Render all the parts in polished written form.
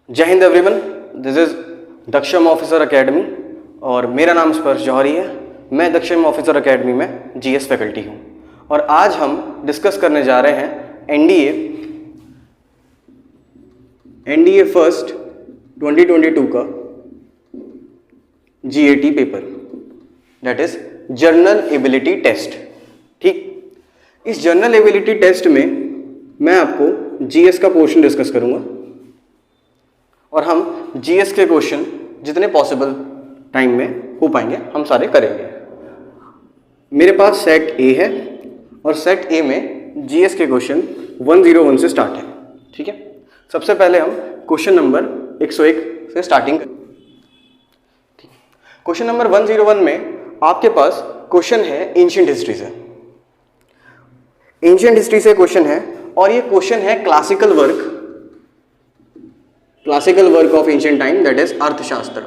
जय Hind everyone, this is Daksham officer academy और मेरा नाम स्पर्श जौहरी है। मैं दक्षम ऑफिसर एकेडमी में जीएस फैकल्टी हूँ और आज हम डिस्कस करने जा रहे हैं एनडीए फर्स्ट 2022 का GAT paper, that is general ability test. ठीक, इस जर्नल एबिलिटी टेस्ट में मैं आपको जीएस का पोर्शन डिस्कस करूँगा और हम जीएस के क्वेश्चन जितने पॉसिबल टाइम में हो पाएंगे हम सारे करेंगे। मेरे पास सेट ए है और सेट ए में जीएस के क्वेश्चन 101 से स्टार्ट है। ठीक है, सबसे पहले हम क्वेश्चन नंबर 101 से स्टार्टिंग करें। क्वेश्चन नंबर 101 में आपके पास क्वेश्चन है एंशिएंट हिस्ट्री से। एंशिएंट हिस्ट्री से क्वेश्चन है और ये क्वेश्चन है classical work of ancient time, that is अर्थशास्त्र।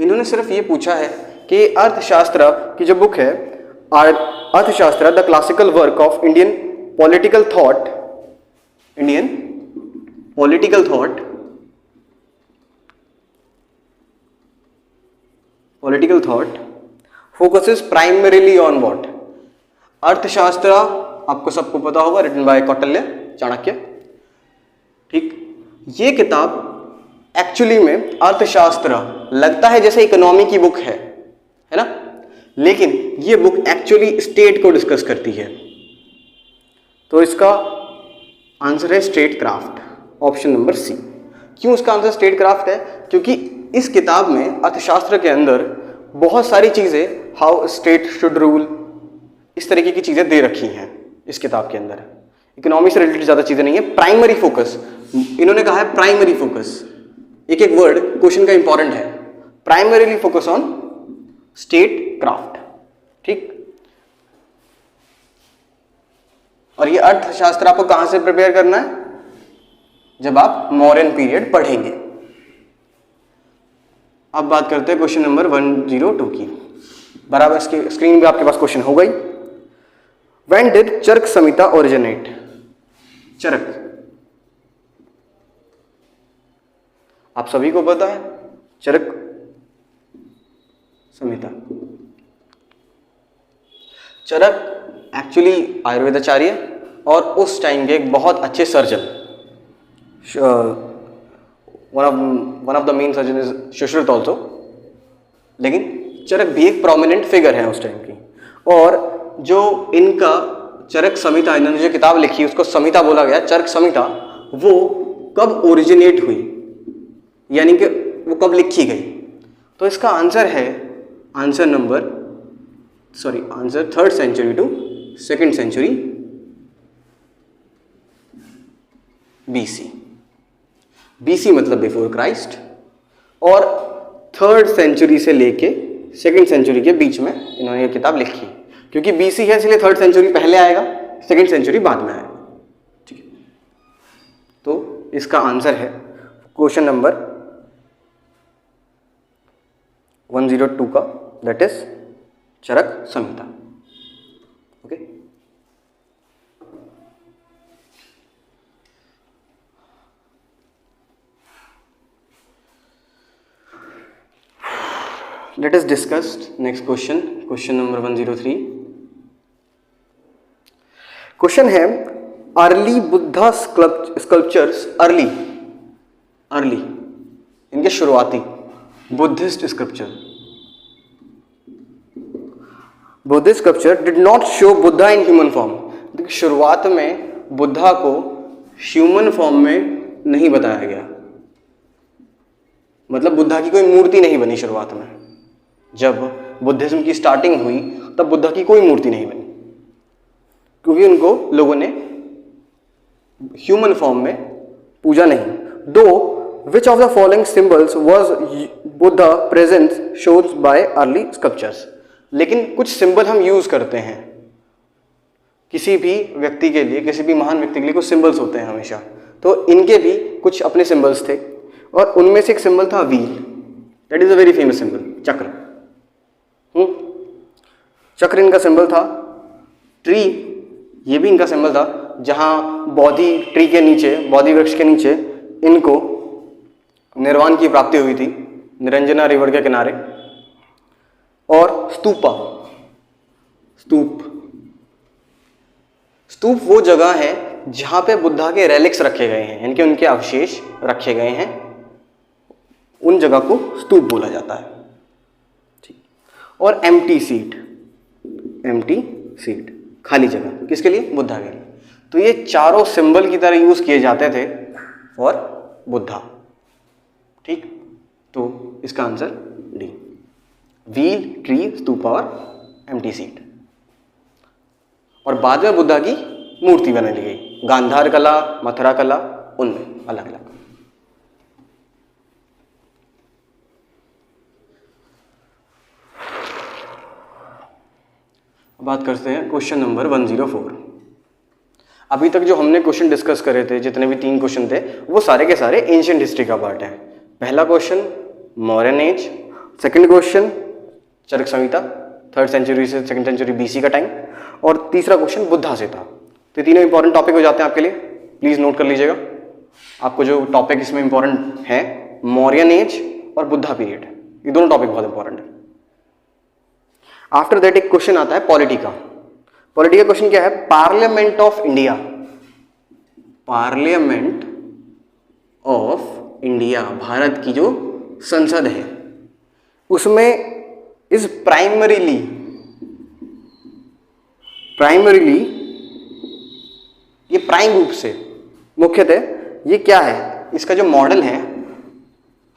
इन्होंने सिर्फ ये पूछा है कि अर्थशास्त्र की जो बुक है अर्थशास्त्र the classical work of Indian political thought focuses primarily on what. अर्थशास्त्र आपको सबको पता होगा, रिटन बाय कौटिल्य चाणक्य। ठीक, ये किताब एक्चुअली में अर्थशास्त्र लगता है जैसे इकोनॉमी की बुक है ना, लेकिन ये बुक एक्चुअली स्टेट को डिस्कस करती है। तो इसका आंसर है state craft, option number C. क्यों इसका आंसर स्टेट क्राफ्ट है? क्योंकि इस किताब में अर्थशास्त्र के अंदर बहुत सारी चीजें, हाउ स्टेट शुड रूल, इस तरीके की चीजें दे रखी हैं इस किताब के अंदर। इकोनॉमी से रिलेटेड ज्यादा चीजें नहीं है। प्राइमरी फोकस, इन्होंने कहा है प्राइमरी फोकस, एक एक वर्ड क्वेश्चन का इंपॉर्टेंट है। Primarily focus on state craft. ठीक, और ये अर्थशास्त्र आपको कहां से प्रिपेयर करना है? जब आप मौर्यन पीरियड पढ़ेंगे। अब बात करते हैं क्वेश्चन नंबर 102 की। बराबर स्क्रीन पे आपके पास क्वेश्चन हो गई। When did Charaka Samhita originate? Charaka आप सभी को पता है, चरक संहिता। चरक एक्चुअली आयुर्वेदाचार्य और उस टाइम के एक बहुत अच्छे surgeon, one of the main surgeon is Sushruta also, लेकिन चरक भी एक प्रोमिनेंट फिगर है उस टाइम की। और जो इनका चरक संहिता, इन्होंने जो किताब लिखी उसको संहिता बोला गया, चरक संहिता, वो कब ओरिजिनेट हुई, यानी कि वो कब लिखी गई? तो इसका आंसर है answer 3rd century to 2nd century BC मतलब बिफोर क्राइस्ट, और 3rd सेंचुरी से लेके 2nd सेंचुरी के बीच में इन्होंने ये किताब लिखी। क्योंकि बीसी है इसलिए 3rd सेंचुरी पहले आएगा, 2nd सेंचुरी बाद में आएगा। ठीक है, तो इसका आंसर है क्वेश्चन नंबर 102 का, that is Charak Samhita. Okay, let us discuss next question number 103। Question है अर्ली बुद्धा स्कल्पचर्स, अर्ली इनके शुरुआती Buddhist sculpture did not show Buddha in human form. शुरुआत में बुद्धा को ह्यूमन फॉर्म में नहीं बताया गया, मतलब बुद्धा की कोई मूर्ति नहीं बनी शुरुआत में। जब बुद्धिज्म की स्टार्टिंग हुई तब बुद्धा की कोई मूर्ति नहीं बनी, क्योंकि उनको लोगों ने ह्यूमन फॉर्म में पूजा नहीं। दो विच of the following symbols was Buddha presence shows by early sculptures. लेकिन कुछ सिंबल हम यूज करते हैं किसी भी व्यक्ति के लिए, किसी भी महान व्यक्ति के लिए कुछ सिंबल्स होते हैं हमेशा, तो इनके भी कुछ अपने सिंबल्स थे और उनमें से एक सिंबल था wheel, that is a very famous symbol, चक्र। चक्र इनका सिंबल था। ट्री ये भी इनका सिंबल था, जहाँ बोधि ट्री के नीचे, बोधि वृक्ष के नीचे इनको निर्वाण की प्राप्ति हुई थी, निरंजना रिवर के किनारे। और स्तूपा, स्तूप वो जगह है जहाँ पे बुद्धा के रेलिक्स रखे गए हैं, यानी कि उनके अवशेष रखे गए हैं, उन जगह को स्तूप बोला जाता है। ठीक। और एम्प्टी सीट, खाली जगह, किसके लिए? बुद्धा के लिए। तो ये चारों सिंबल की तरह यूज किए जाते थे फॉर बुद्धा। ठीक, तो इसका answer D, wheel, tree, stupa और एम्प्टी सीट। और बाद में बुद्धा की मूर्ति बना ली गई, गांधार कला, मथुरा कला, उनमें अलग अलग। बात करते हैं क्वेश्चन नंबर 104। अभी तक जो हमने क्वेश्चन डिस्कस करे थे, जितने भी 3 क्वेश्चन थे, वो सारे के सारे एंशिएंट हिस्ट्री का पार्ट है। पहला question Mauryan age, second question Charaka Samhita 3rd century से 2nd सेंचुरी BC का टाइम, और तीसरा क्वेश्चन बुद्धा से था। तो तीनों इंपॉर्टेंट टॉपिक हो जाते हैं आपके लिए, प्लीज नोट कर लीजिएगा। आपको जो टॉपिक इसमें इंपॉर्टेंट है, मौर्यन एज और बुद्धा पीरियड, ये दोनों टॉपिक बहुत इंपॉर्टेंट है। आफ्टर दैट एक क्वेश्चन आता है पॉलिटी का। पॉलिटी का क्वेश्चन क्या है? Parliament of India, parliament of India, Bharat की जो संसद है, उसमें इज प्राइमरीली ये प्राइम रूप से, मुख्यतः ये क्या है, इसका जो मॉडल है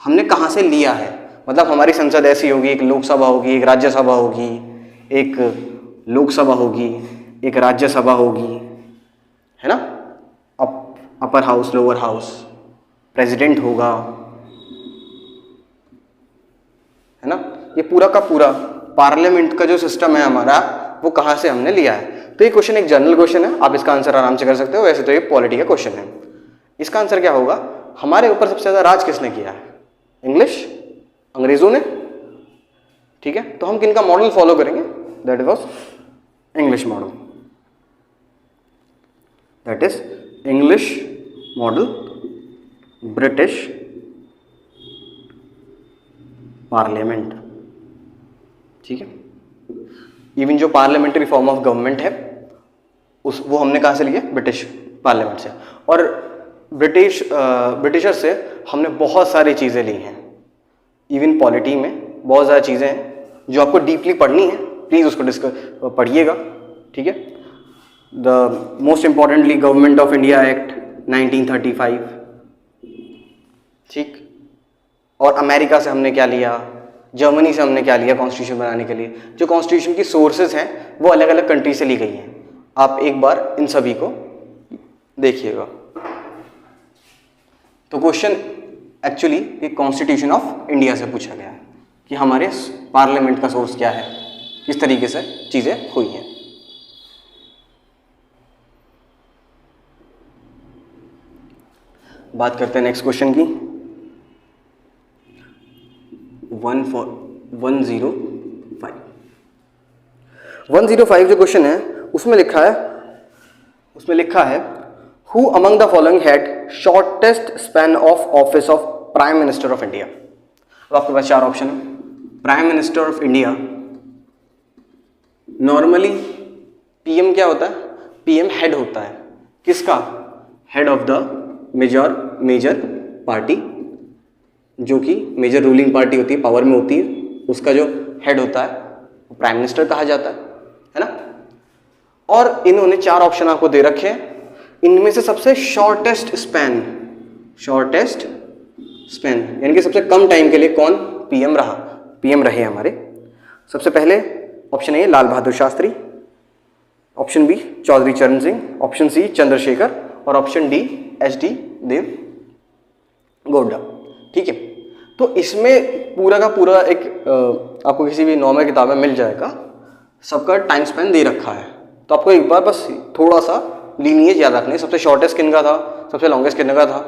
हमने कहां से लिया है। मतलब हमारी संसद ऐसी होगी, एक लोकसभा होगी, एक राज्यसभा होगी, एक लोकसभा होगी, एक राज्यसभा होगी, है ना, upper house, lower house, president होगा, है ना। ये पूरा का पूरा पार्लियामेंट का जो सिस्टम है हमारा, वो कहां से हमने लिया है। तो ये क्वेश्चन एक जनरल क्वेश्चन है, आप इसका आंसर आराम से कर सकते हो। वैसे तो ये पॉलिटी का क्वेश्चन है। इसका आंसर क्या होगा? हमारे ऊपर सबसे ज्यादा राज किसने किया है? इंग्लिश, अंग्रेजों ने। ठीक है, तो हम किनका मॉडल फॉलो करेंगे? That was English model, that is English model, British parliament. ठीक है, इवन जो पार्लियामेंट्री फॉर्म ऑफ गवर्नमेंट है वो हमने कहां से लिया? ब्रिटिश पार्लियामेंट से। और ब्रिटिशर से हमने बहुत सारी चीजें ली हैं। इवन पॉलिटी में बहुत ज़्यादा चीज़ें हैं जो आपको डीपली पढ़नी है, प्लीज़ उसको डिस्कस पढ़िएगा। ठीक है, the most importantly government of India act 1935। ठीक, और अमेरिका से हमने क्या लिया, जर्मनी से हमने क्या लिया कॉन्स्टिट्यूशन बनाने के लिए। जो कॉन्स्टिट्यूशन की सोर्सेज हैं वो अलग अलग कंट्री से ली गई हैं। आप एक बार इन सभी को देखिएगा। तो क्वेश्चन एक्चुअली ये कॉन्स्टिट्यूशन ऑफ इंडिया से पूछा गया है कि हमारे पार्लियामेंट का सोर्स क्या है, किस तरीके से चीजें हुई हैं। बात करते हैं नेक्स्ट क्वेश्चन की। 105 जो क्वेश्चन है उसमें लिखा है who among the following had shortest span of office of prime minister of India. अब आपके पास 4 ऑप्शन है। Prime minister of India, normally PM क्या होता है? पीएम हेड होता है किसका? Head of the major party, जो कि मेजर रूलिंग पार्टी होती है, पावर में होती है, उसका जो हेड होता है वो प्राइम मिनिस्टर कहा जाता है ना। और इन्होंने 4 ऑप्शन आपको दे रखे हैं। इनमें से सबसे शॉर्टेस्ट स्पैन यानी कि सबसे कम टाइम के लिए कौन पीएम रहे हमारे? सबसे पहले option A Lal Bahadur Shastri, option B Chaudhary Charan Singh, option C Chandrashekhar और ऑप्शन डी एच.डी. देव गौड़ा। ठीक है, तो इसमें पूरा का पूरा एक आपको किसी भी नॉर्मल किताब में मिल जाएगा, सबका टाइम स्पेन दे रखा है। तो आपको एक बार बस थोड़ा सा लीनिएज याद रखनी है। सबसे शॉर्टेस्ट किन का था, सबसे लॉन्गेस्ट किन का था,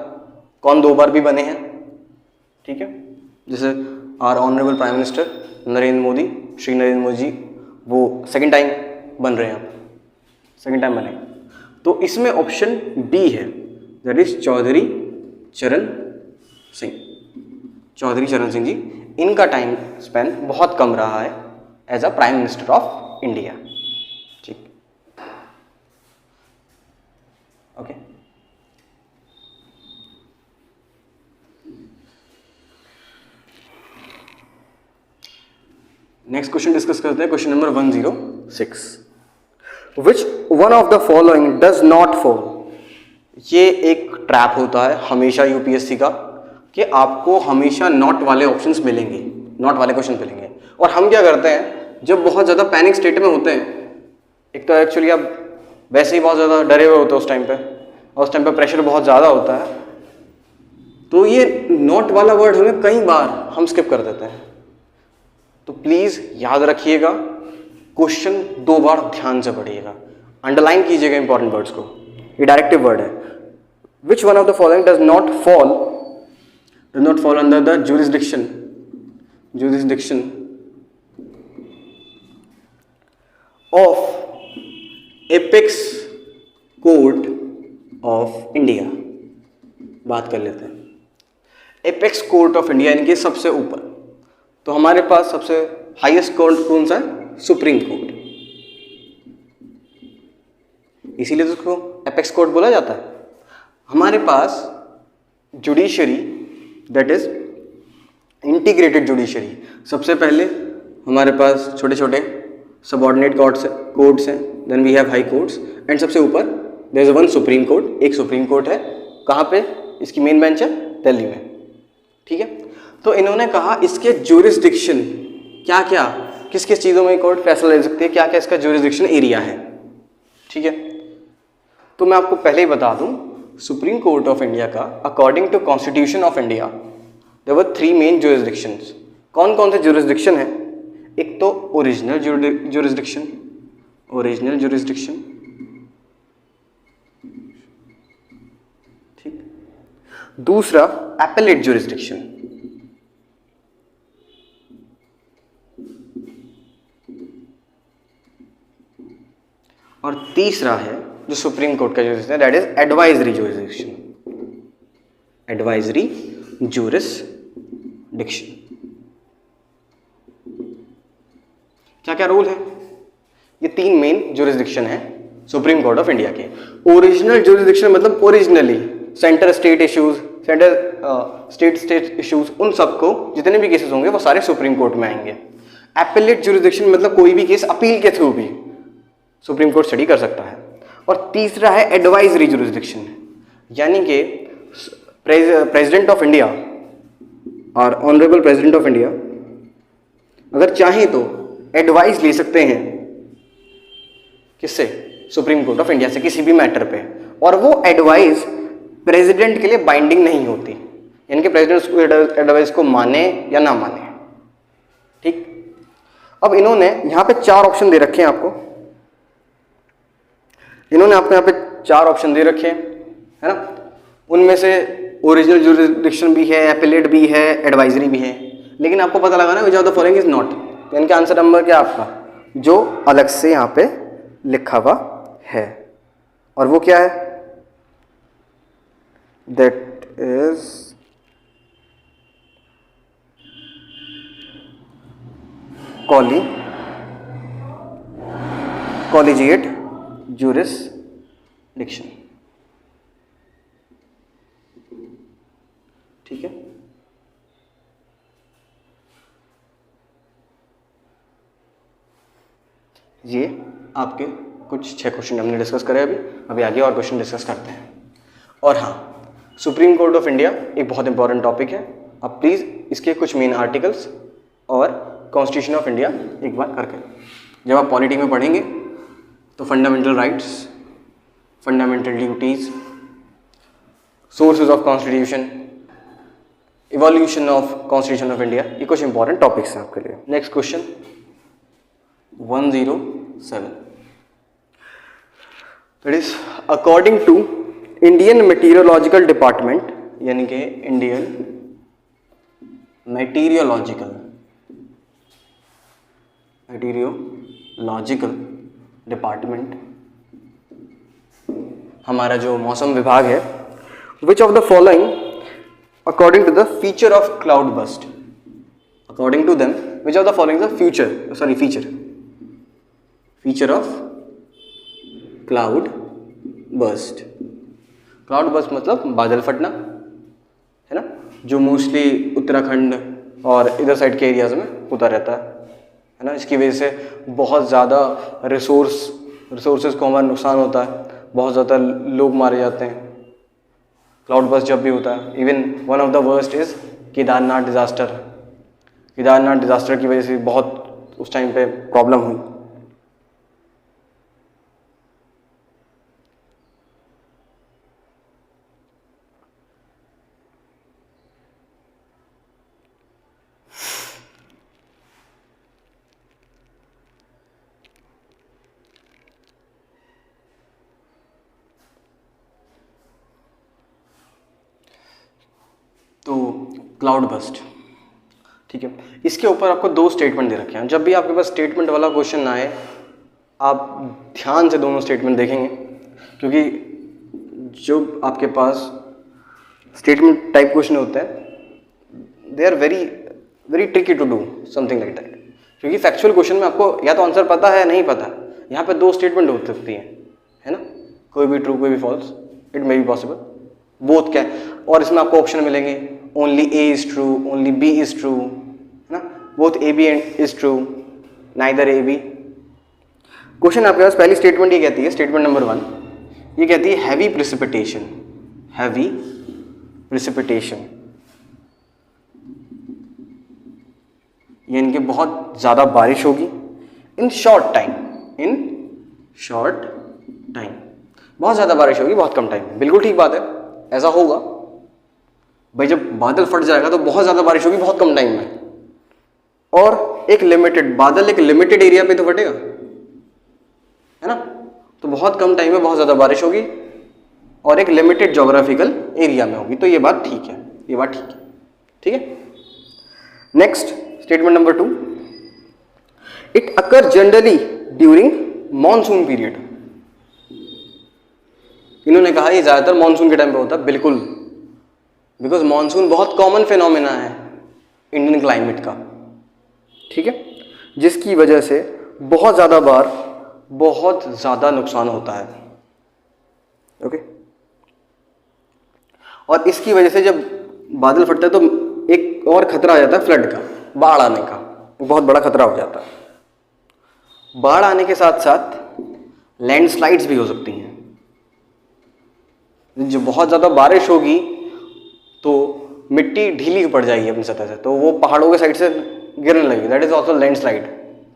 कौन 2 बार भी बने हैं। ठीक है, जैसे are honourable prime minister Narendra Modi, Shri Narendra Modi ji, वो 2nd टाइम बन रहे हैं, सेकेंड टाइम बनेगा। तो इसमें ऑप्शन बी है, दैट इज चौधरी चरण सिंह। चौधरी चरण सिंह जी, इनका टाइम स्पेन बहुत कम रहा है as a prime minister of India. ठीक, ओके। नेक्स्ट क्वेश्चन डिस्कस करते हैं, question number 106। Which one of the following does not fall. ये एक ट्रैप होता है हमेशा यूपीएससी का कि आपको हमेशा नॉट वाले ऑप्शंस मिलेंगे, नॉट वाले क्वेश्चन मिलेंगे। और हम क्या करते हैं जब बहुत ज़्यादा पैनिक स्टेट में होते हैं, एक तो एक्चुअली आप वैसे ही बहुत ज़्यादा डरे हुए होते हैं उस टाइम पे, और उस टाइम पे प्रेशर बहुत ज़्यादा होता है, तो ये नॉट वाला वर्ड हमें कई बार हम स्किप कर देते हैं। तो प्लीज़ याद रखिएगा, क्वेश्चन 2 बार ध्यान से पढ़िएगा, अंडरलाइन कीजिएगा इंपॉर्टेंट वर्ड्स को। ये डायरेक्टिव वर्ड है। विच one of the following does not fall under the jurisdiction of apex court of India. बात कर लेते हैं एपेक्स कोर्ट ऑफ इंडिया, यानी कि सबसे ऊपर। तो हमारे पास सबसे हाईएस्ट कोर्ट कौन सा है? Supreme court. इसीलिए तो उसको एपेक्स कोर्ट बोला जाता है। हमारे पास judiciary, that is integrated judiciary. सबसे पहले हमारे पास छोटे छोटे सबऑर्डिनेट कोर्ट्स हैं, then we have high courts, and सबसे ऊपर there is one supreme court. एक सुप्रीम कोर्ट है, कहाँ पे? इसकी मेन बेंच है दिल्ली में। ठीक है, तो इन्होंने कहा इसके ज्यूरिसडिक्शन क्या क्या, किस किस चीज़ों में कोर्ट फैसला ले सकती है, क्या क्या इसका ज्यूरिसडिक्शन एरिया है। ठीक है, तो मैं आपको पहले ही बता दूं, सुप्रीम कोर्ट ऑफ इंडिया का according to constitution of India there were 3 main jurisdictions. कौन कौन से ज्यूरिसडिक्शन है? एक तो ओरिजिनल ज्यूरिसडिक्शन, ठीक। दूसरा एपेलेट ज्यूरिसडिक्शन, और तीसरा है जो सुप्रीम कोर्ट का jurisdiction, that is advisory jurisdiction. Advisory jurisdiction क्या क्या रूल है? ये 3 मेन ज्यूरिसडिक्शन है सुप्रीम कोर्ट ऑफ इंडिया के। ओरिजिनल ज्यूरिसडिक्शन मतलब ओरिजिनली सेंटर स्टेट इश्यूज, उन सबको जितने भी केसेस होंगे वो सारे सुप्रीम कोर्ट में आएंगे। एपेलेट ज्यूरिसडिक्शन मतलब कोई भी केस अपील के थ्रू भी सुप्रीम कोर्ट स्टडी कर सकता है। और तीसरा है एडवाइजरी ज्यूरिसडिक्शन, यानी कि प्रेसिडेंट ऑफ इंडिया और ऑनरेबल प्रेसिडेंट ऑफ इंडिया अगर चाहें तो एडवाइस ले सकते हैं किससे? सुप्रीम कोर्ट ऑफ इंडिया से, किसी भी मैटर पे, और वो एडवाइस प्रेसिडेंट के लिए बाइंडिंग नहीं होती, यानी कि प्रेसिडेंट उस एडवाइस को माने या ना माने। ठीक, अब इन्होंने यहाँ पे 4 ऑप्शन दे रखे हैं आपको, इन्होंने आपको यहाँ पे 4 ऑप्शन दे रखे हैं, है ना। उनमें से ओरिजिनल ज्यूरिसडिक्शन भी है, एपेलेट भी है, एडवाइजरी भी है, लेकिन आपको पता लगा ना विच of the following is not, यानी कि आंसर नंबर क्या आपका जो अलग से यहाँ पे लिखा हुआ है, और वो क्या है? That is collegiate jurisdiction. ठीक है, ये आपके कुछ 6 क्वेश्चन हमने डिस्कस करे अभी आगे और क्वेश्चन डिस्कस करते हैं। और हाँ, सुप्रीम कोर्ट ऑफ इंडिया एक बहुत इंपॉर्टेंट टॉपिक है, आप प्लीज़ इसके कुछ मेन आर्टिकल्स और कॉन्स्टिट्यूशन ऑफ इंडिया एक बार करके, जब आप पॉलिटी में पढ़ेंगे तो fundamental rights, fundamental duties, sources of constitution, evolution of constitution of India, ये कुछ इंपॉर्टेंट टॉपिक्स हैं आपके लिए। Next question 107, that is according to Indian meteorological department, यानी कि इंडियन मेटीरियोलॉजिकल डिपार्टमेंट, हमारा जो मौसम विभाग है, which of the following according to the feature of cloud burst, according to them which of the following the feature of cloud burst. Cloud burst मतलब बादल फटना, है ना, जो मोस्टली उत्तराखंड और इधर साइड के एरियाज में होता रहता है ना। इसकी वजह से बहुत ज़्यादा रिसोर्सेज को हमारा नुकसान होता है, बहुत ज़्यादा लोग मारे जाते हैं क्लाउड बस्ट जब भी होता है। Even one of the worst is Kedarnath disaster. Kedarnath disaster की वजह से बहुत उस टाइम पे प्रॉब्लम हुई। तो क्लाउड बस्ट, ठीक है, इसके ऊपर आपको 2 स्टेटमेंट दे रखे हैं। जब भी आपके पास स्टेटमेंट वाला क्वेश्चन आए, आप ध्यान से दोनों स्टेटमेंट देखेंगे, क्योंकि जो आपके पास स्टेटमेंट टाइप क्वेश्चन होते हैं they are very very tricky to do something like that. क्योंकि फैक्चुअल क्वेश्चन में आपको या तो आंसर पता है नहीं पता, यहाँ पे 2 स्टेटमेंट हो सकती हैं, है ना, कोई भी ट्रू कोई भी false, it may be possible, both क्या है। और इसमें आपको ऑप्शन मिलेंगे only A is true, only B is true, है ना, both A B and is true, neither A B. Question आपके पास पहली स्टेटमेंट ये कहती है, स्टेटमेंट नंबर 1 ये कहती है हैवी प्रिसिपिटेशन, हैवी प्रिसिपिटेशन, यानी कि बहुत ज़्यादा बारिश होगी इन शॉर्ट टाइम, बहुत ज़्यादा बारिश होगी बहुत कम टाइम में। बिल्कुल ठीक बात है, ऐसा होगा भाई, जब बादल फट जाएगा तो बहुत ज़्यादा बारिश होगी बहुत कम टाइम में, और एक लिमिटेड बादल एक लिमिटेड एरिया पे तो फटेगा, है ना, तो बहुत कम टाइम में बहुत ज़्यादा बारिश होगी और एक लिमिटेड ज्योग्राफिकल एरिया में होगी। तो ये बात ठीक है, ये बात ठीक है, ठीक है। Next statement number 2, it occur generally during monsoon period. इन्होंने कहा ये ज़्यादातर मॉनसून के टाइम पे होता है, बिल्कुल, बिकॉज मॉनसून बहुत कॉमन फिनोमेना है इंडियन क्लाइमेट का, ठीक है, जिसकी वजह से बहुत ज़्यादा बार बहुत ज़्यादा नुकसान होता है, ओके। और इसकी वजह से जब बादल फटता है तो एक और खतरा आ जाता है फ्लड का, बाढ़ आने का बहुत बड़ा खतरा हो जाता है। बाढ़ आने के साथ साथ लैंडस्लाइड्स भी हो सकती हैं। जो बहुत ज़्यादा बारिश होगी तो मिट्टी ढीली पड़ जाएगी अपनी सतह से, तो वो पहाड़ों के साइड से गिरने लगेगी, दैट इज ऑल्सो लैंडस्लाइड,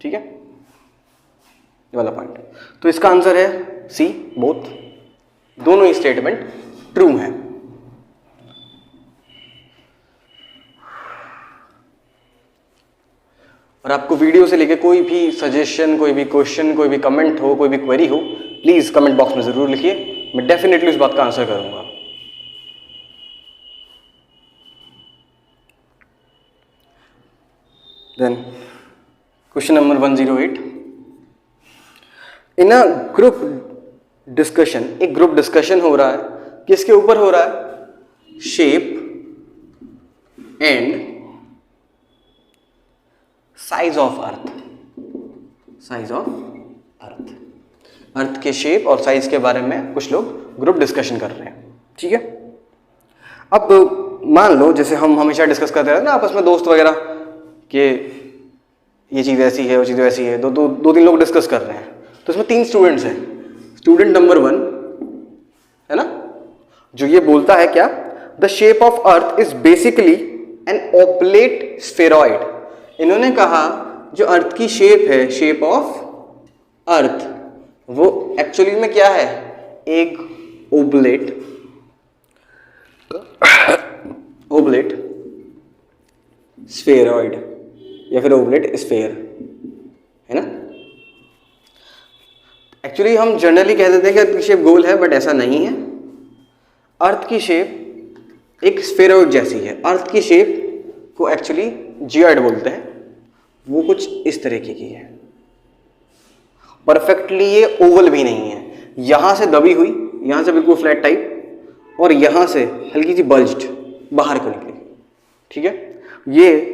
ठीक है, ये वाला पॉइंट। तो इसका आंसर है सी, बोथ, दोनों ही स्टेटमेंट ट्रू हैं। और आपको वीडियो से लेके कोई भी सजेशन, कोई भी क्वेश्चन, कोई भी कमेंट हो, कोई भी क्वेरी हो, प्लीज़ कमेंट बॉक्स में ज़रूर लिखिए, मैं डेफिनेटली उस बात का आंसर करूंगा। Then question number 108, in a group discussion, एक ग्रुप डिस्कशन हो रहा है, किसके ऊपर हो रहा है, shape and size of earth, size of earth, earth के शेप और साइज के बारे में कुछ लोग ग्रुप डिस्कशन कर रहे हैं, ठीक है। अब मान लो जैसे हम हमेशा डिस्कस करते रहते हैं ना आपस में दोस्त वगैरह कि ये चीज़ ऐसी है, वो चीज़ वैसी है, दो तीन लोग डिस्कस कर रहे हैं, तो इसमें 3 स्टूडेंट्स हैं। स्टूडेंट नंबर 1 है ना, जो ये बोलता है क्या, the shape of earth is basically an oblate spheroid. इन्होंने कहा जो अर्थ की शेप है, शेप ऑफ अर्थ, वो एक्चुअली में क्या है, एक ओब्लेट स्फेरॉइड या फिर ओब्लेट स्फेयर, है ना। एक्चुअली हम जनरली कह देते हैं कि अर्थ की शेप गोल है, बट ऐसा नहीं है। अर्थ की शेप एक स्फेरॉइड जैसी है। अर्थ की शेप को एक्चुअली जियोइड बोलते हैं, वो कुछ इस तरीके की है, परफेक्टली ये ओवल भी नहीं है, यहां से दबी हुई यहाँ से बिल्कुल फ्लैट टाइप और यहाँ से हल्की सी बल्ज्ड बाहर को निकली, ठीक है। ये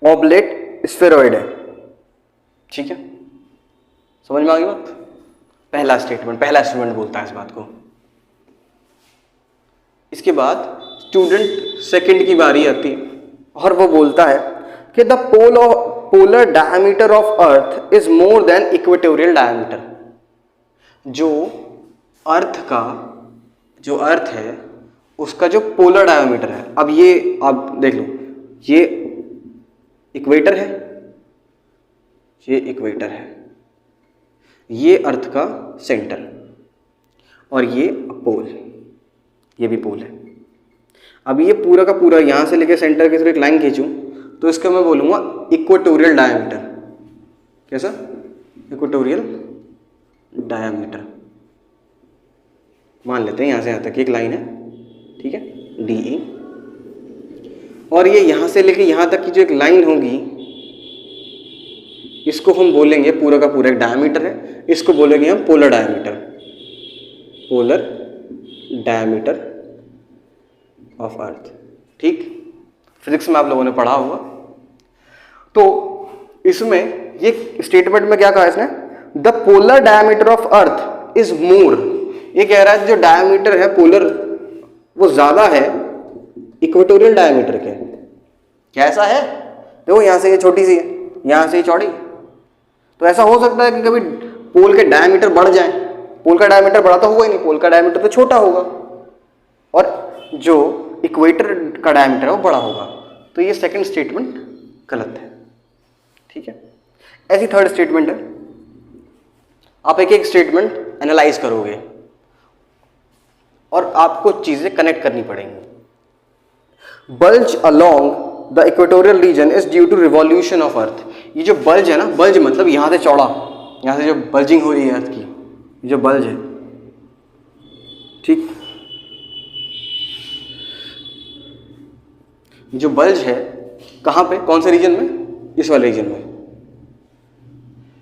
ऑब्लेट स्फेरॉइड है, ठीक है। समझ में आ गई बात? पहला स्टेटमेंट बोलता है इस बात को। इसके बाद स्टूडेंट सेकंड की बारी आती है और वो बोलता है कि the polar diameter of earth is more than equatorial diameter. जो अर्थ है उसका जो पोलर डायमीटर है, अब ये आप देख लो, ये इक्वेटर है, ये इक्वेटर है, ये अर्थ का सेंटर और ये पोल, ये भी पोल है। अब ये पूरा का पूरा यहाँ से लेकर सेंटर के थ्रू एक लाइन खींचूं तो इसका मैं बोलूँगा इक्वेटोरियल डायमीटर। कैसा? इक्वेटोरियल डायमीटर मान लेते हैं। यहाँ से यहाँ तक एक लाइन है, ठीक है, DE, और ये यहाँ से लेके यहाँ तक की जो एक लाइन होगी इसको हम बोलेंगे, पूरा का पूरा एक डायमीटर है, इसको बोलेंगे हम polar diameter, polar diameter of earth. ठीक, फिजिक्स में आप लोगों ने पढ़ा होगा। तो इसमें ये स्टेटमेंट में क्या कहा इसने? The polar diameter of earth is more. ये कह रहा है जो डायमीटर है पोलर वो ज्यादा है इक्वेटोरियल डायमीटर के। कैसा है? देखो यहाँ से ये छोटी सी है, यहाँ से ये चौड़ी। तो ऐसा हो सकता है कि कभी पोल के डायमीटर बढ़ जाए। पोल का डायमीटर बड़ा तो होगा ही नहीं, पोल का डायमीटर तो छोटा होगा और जो इक्वेटर का डायमीटर है वो बड़ा होगा। तो ये सेकंड स्टेटमेंट गलत है। ठीक है, ऐसी थर्ड स्टेटमेंट है। आप एक एक स्टेटमेंट एनालाइज करोगे और आपको चीजें कनेक्ट करनी पड़ेंगी। Bulge along the equatorial region is due to revolution of earth. ये जो बल्ज है ना, बल्ज मतलब यहां से चौड़ा, यहां से जो बल्जिंग हो रही है अर्थ की, ये जो बल्ज है, ठीक, ये जो बल्ज है कहां पे, कौन से रीजन में? इस वाले रीजन में।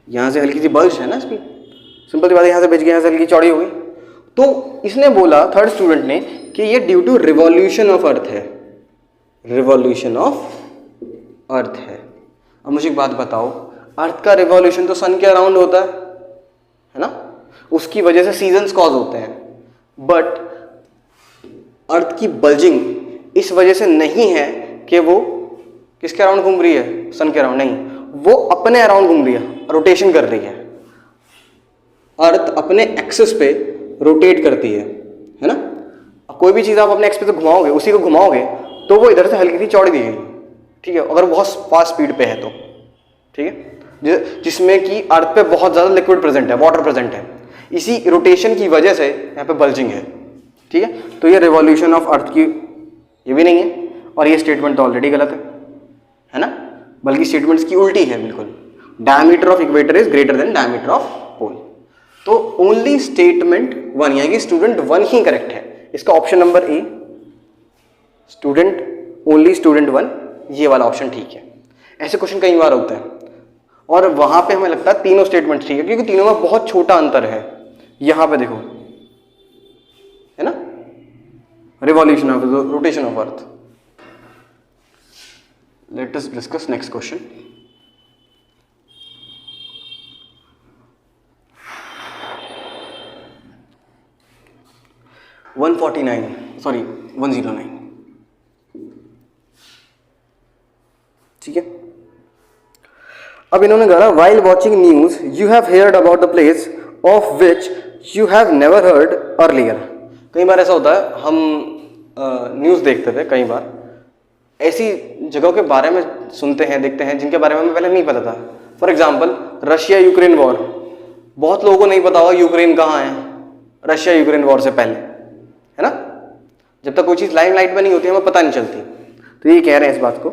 यहां से हल्की सी बल्ज है ना इसकी, सिंपल सी बात है, यहां से बच गई, यहां से हल्की चौड़ी हो गई। तो इसने बोला, थर्ड स्टूडेंट ने, कि ये due to revolution of earth है, रिवॉल्यूशन ऑफ अर्थ है। अब मुझे एक बात बताओ, अर्थ का रिवॉल्यूशन तो सन के अराउंड होता है ना, उसकी वजह से सीजन्स कॉज होते हैं। बट अर्थ की बल्जिंग इस वजह से नहीं है कि वो किसके अराउंड घूम रही है, सन के अराउंड नहीं, वो अपने अराउंड घूम रही है, रोटेशन कर रही है। अर्थ अपने एक्सिस पे रोटेट करती है ना। कोई भी चीज़ आप अपने एक्सिस पे घुमाओगे, उसी को घुमाओगे तो वो इधर से हल्की सी चौड़ी दिखेगी, ठीक है, अगर बहुत फास्ट स्पीड पे है तो, ठीक है, जिसमें कि अर्थ पे बहुत ज़्यादा लिक्विड प्रेजेंट है, वाटर प्रेजेंट है, इसी रोटेशन की वजह से यहाँ पे बल्जिंग है। ठीक है, तो ये रिवॉल्यूशन ऑफ अर्थ की ये भी नहीं है, और ये स्टेटमेंट तो ऑलरेडी गलत है ना, बल्कि स्टेटमेंट्स की उल्टी है बिल्कुल। Diameter of equator is greater than diameter of pole. तो ओनली स्टेटमेंट 1 यानी कि स्टूडेंट 1 ही करेक्ट है। इसका option number A, student only student 1, ये वाला ऑप्शन ठीक है। ऐसे क्वेश्चन कई बार होते हैं और वहां पे हमें लगता है तीनों स्टेटमेंट ठीक है, क्योंकि तीनों में बहुत छोटा अंतर है। यहां पे देखो, है ना, revolution of rotation of earth. Let us discuss next question. Sorry 109, ठीक है। अब इन्होंने कहा, while watching news you have heard about the place of which you have never heard earlier. कई बार ऐसा होता है, हम न्यूज़ देखते थे, कई बार ऐसी जगहों के बारे में सुनते हैं, देखते हैं जिनके बारे में हमें पहले नहीं पता था। For example Russia Ukraine war, बहुत लोगों को नहीं पता होगा यूक्रेन कहाँ है, रशिया यूक्रेन वॉर से पहले, है ना। जब तक कोई चीज़ लाइमलाइट में नहीं होती हमें पता नहीं चलती। तो ये कह रहे हैं इस बात को,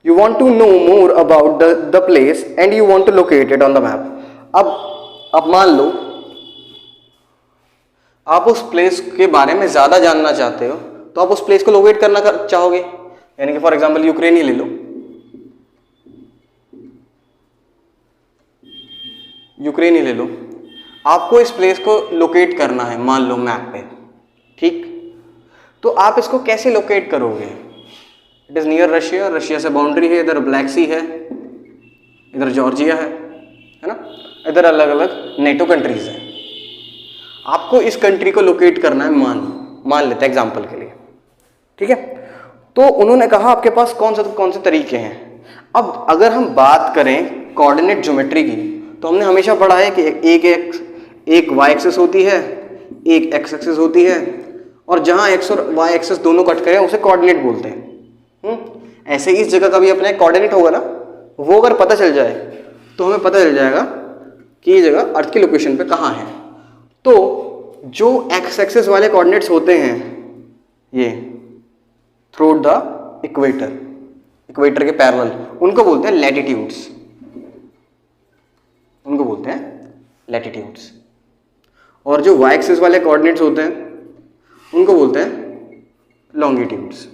you want to know more about the place and you want to locate it on the map. अब मान लो आप उस प्लेस के बारे में ज़्यादा जानना चाहते हो, तो आप उस प्लेस को लोकेट करना चाहोगे। यानी कि फॉर एग्जाम्पल यूक्रेन ही ले लो, यूक्रेन ही ले लो। आपको इस प्लेस को लोकेट करना है, मान लो मैप पे, ठीक, तो आप इसको कैसे लोकेट करोगे? It is near Russia, Russia से बाउंड्री है, इधर ब्लैक सी है, इधर जॉर्जिया है ना, इधर अलग अलग नेटो कंट्रीज हैं। आपको इस कंट्री को लोकेट करना है, मान लेते हैं एग्जाम्पल के लिए, ठीक है। तो उन्होंने कहा आपके पास कौन से तरीके हैं। अब अगर हम बात करें कोऑर्डिनेट ज्योमेट्री की, तो हमने हमेशा पढ़ा है कि एक वाई एक्सिस होती है, एक एक्स एक्सिस होती है, और जहां एक्स और वाई एक्सिस दोनों कट करें उसे कोऑर्डिनेट बोलते हैं। ऐसे इस जगह का भी अपना एक कोऑर्डिनेट होगा ना, वो अगर पता चल जाए तो हमें पता चल जाएगा कि ये जगह अर्थ की लोकेशन पे कहाँ है। तो जो एक्स एक्सिस वाले कोऑर्डिनेट्स होते हैं ये थ्रू द इक्वेटर के पैरेलल, उनको बोलते हैं लैटिट्यूड्स, और जो वाई एक्सिस वाले कोऑर्डिनेट्स होते हैं उनको बोलते हैं लॉन्गिट्यूड्स,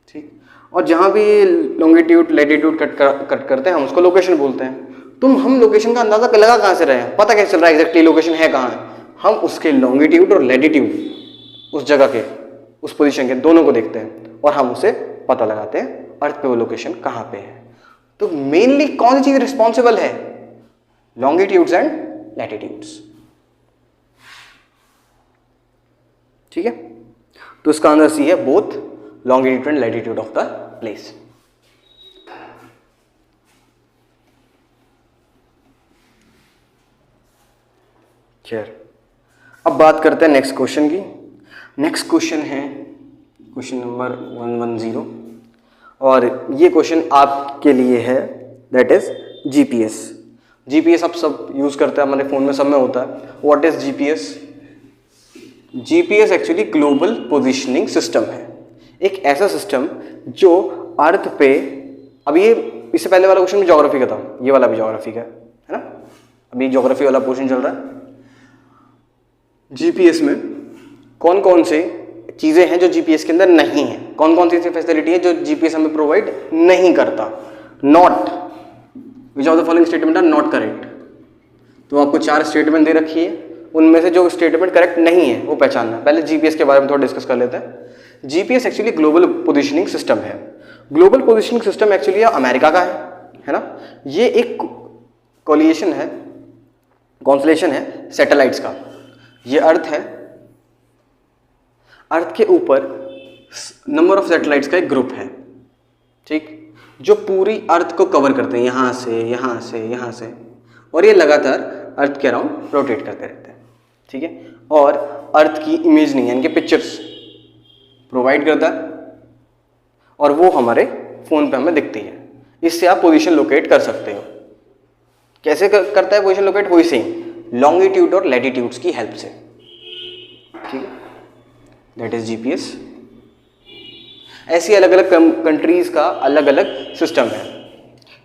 ठीक। और जहाँ भी लॉन्गिट्यूड लैटिट्यूड कट करते हैं हम उसको लोकेशन बोलते हैं। हम लोकेशन का अंदाजा लगा कहाँ से रहे हैं, पता कैसे चल रहा है एग्जैक्टली लोकेशन है कहाँ है? हम उसके लॉन्गिट्यूड और लैटिट्यूड, उस जगह के, उस पोजीशन के दोनों को देखते हैं और हम उसे पता लगाते हैं अर्थ पे वो लोकेशन कहाँ पे है। तो मेनली कौन सी चीज रिस्पॉन्सिबल है? लॉन्गिट्यूड्स एंड लैटिट्यूड्स, ठीक है। तो इसका आंसर सी है, both longitude and latitude of the place. खैर, अब बात करते हैं नेक्स्ट क्वेश्चन की। नेक्स्ट क्वेश्चन है क्वेश्चन नंबर 110, और ये क्वेश्चन आपके लिए है, दैट इज जीपीएस। जीपीएस आप सब यूज करते हैं, हमारे फोन में सब में होता है। What is GPS? GPS actually global positioning system है, एक ऐसा सिस्टम जो अर्थ पे, अब ये इससे पहले वाला क्वेश्चन भी ज्योग्राफी का था, ये वाला भी ज्योग्राफी का है ना, अभी ज्योग्राफी वाला पोर्शन चल रहा है। जीपीएस में कौन कौन से चीज़ें हैं जो जीपीएस के अंदर नहीं है, कौन कौन सी फैसिलिटी है जो जीपीएस हमें प्रोवाइड नहीं करता। Not, which of the following statement are not correct. तो आपको 4 स्टेटमेंट दे रखी है, उनमें से जो स्टेटमेंट करेक्ट नहीं है वो पहचानना है। पहले जीपीएस के बारे में थोड़ा डिस्कस कर लेते हैं। GPS actually global positioning system है। Global positioning system actually America का है ना। ये एक कॉलिएशन है, कॉन्स्टलेशन है सैटेलाइट्स का। ये अर्थ है, अर्थ के ऊपर नंबर ऑफ सैटेलाइट्स का एक ग्रुप है, ठीक, जो पूरी अर्थ को कवर करते हैं, यहाँ से यहाँ से यहाँ से, और ये लगातार अर्थ के अराउंड रोटेट करते रहते हैं, ठीक है। और अर्थ की इमेजनिंग यानी कि पिक्चर्स प्रोवाइड करता है, और वो हमारे फ़ोन पे हमें दिखती है। इससे आप पोजीशन लोकेट कर सकते हो। कैसे करता है पोजीशन लोकेट? वही सेम लॉन्गिट्यूड और लैटिट्यूड्स की हेल्प से, ठीक है। That is GPS. ऐसी अलग अलग कंट्रीज का अलग अलग सिस्टम है।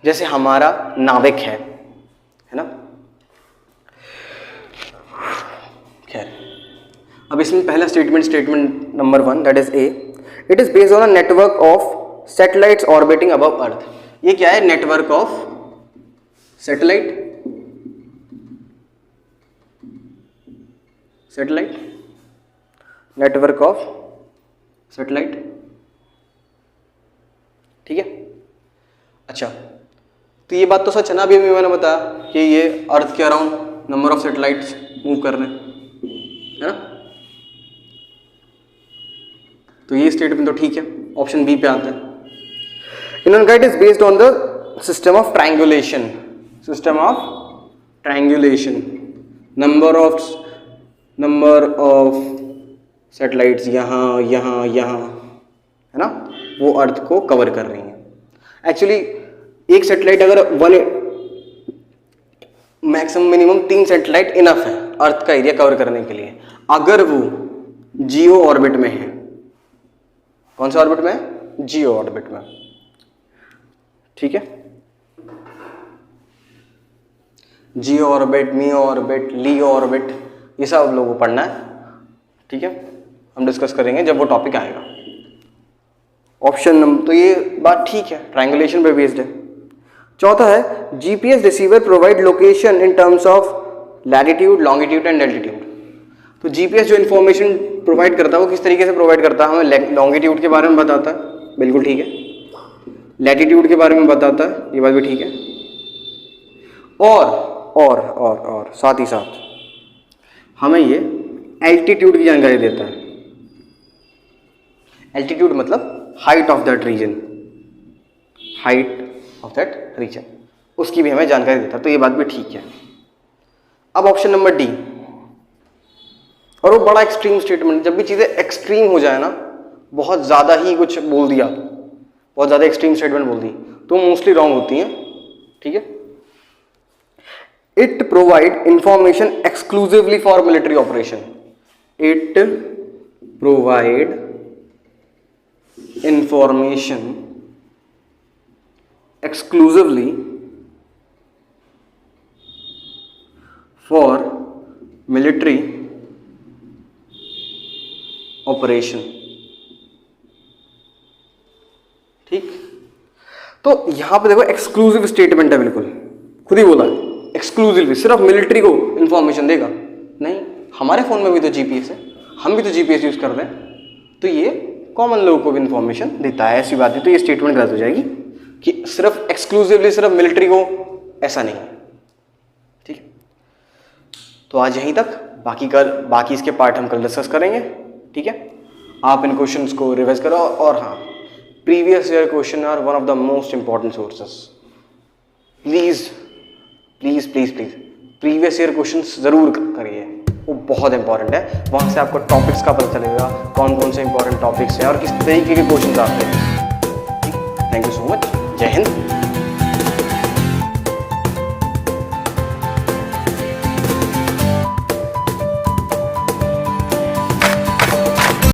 जैसे हमारा नाविक है ना। खैर, अब इसमें पहला statement number 1, that is A, it is based on a network of satellites orbiting above earth. ये क्या है? Network of satellite, network of satellite, ठीक है। अच्छा, तो ये बात तो सच है ना, अभी मैंने बताया कि ये अर्थ के around number of satellites move कर रहे हैं, है ना। तो ये स्टेटमेंट तो ठीक है, ऑप्शन बी पे आता है। इन्होंने कहा it is based on the system of triangulation, number of satellites यहाँ यहाँ यहाँ, है ना, वो अर्थ को कवर कर रही हैं। एक्चुअली एक सैटेलाइट अगर मैक्सिमम मिनिमम 3 सैटेलाइट इनफ है अर्थ का एरिया कवर करने के लिए, अगर वो जियो ऑर्बिट में है। कौन सा ऑर्बिट में है? जियो ऑर्बिट में, ठीक है। जियो ऑर्बिट, मियो ऑर्बिट, लियो ऑर्बिट, ये सब आप लोगों को पढ़ना है, ठीक है। हम डिस्कस करेंगे जब वो टॉपिक आएगा। ऑप्शन नंबर, तो ये बात ठीक है, ट्रायंगुलेशन पे बेस्ड है। चौथा है GPS receiver provide location in terms of latitude, longitude and altitude. तो जीपीएस जो इन्फॉर्मेशन प्रोवाइड करता है वो किस तरीके से प्रोवाइड करता है, हमें लॉन्गिट्यूड के बारे में बताता है, बिल्कुल ठीक है, लैटिट्यूड के बारे में बताता है, ये बात भी ठीक है, और साथ ही साथ हमें ये एल्टीट्यूड की जानकारी देता है। एल्टीट्यूड मतलब height of that region, height of that region, उसकी भी हमें जानकारी देता है, तो ये बात भी ठीक है। अब ऑप्शन नंबर डी, और वो बड़ा एक्सट्रीम स्टेटमेंट, जब भी चीजें एक्सट्रीम हो जाए ना, बहुत ज्यादा ही कुछ बोल दिया, बहुत ज्यादा एक्सट्रीम स्टेटमेंट बोल दी, तो मोस्टली रॉन्ग होती हैं, ठीक है। It provide information exclusively for military operation, it provide information exclusively for military operation, ठीक। तो यहां पे देखो एक्सक्लूसिव स्टेटमेंट है, बिल्कुल खुद ही बोला है, एक्सक्लूसिवली सिर्फ मिलिट्री को इंफॉर्मेशन देगा, नहीं, हमारे फोन में भी तो जीपीएस है, हम भी तो जीपीएस यूज कर रहे हैं, तो ये कॉमन लोगों को भी इंफॉर्मेशन देता है, ऐसी बात है। तो ये स्टेटमेंट गलत हो जाएगी कि सिर्फ एक्सक्लूसिवली सिर्फ मिलिट्री को, ऐसा नहीं है, ठीक है। तो आज यहीं तक, बाकी इसके पार्ट हम कल डिस्कस करेंगे, ठीक है। आप इन क्वेश्चंस को रिवाइज करो, और हाँ, previous year question are one of the most important sources, please please please please previous year questions जरूर करिए, वो बहुत इंपॉर्टेंट है। वहां से आपको टॉपिक्स का पता चलेगा, कौन कौन से इंपॉर्टेंट टॉपिक्स हैं और किस तरीके के क्वेश्चंस आते हैं। थैंक यू सो मच, जय हिंद।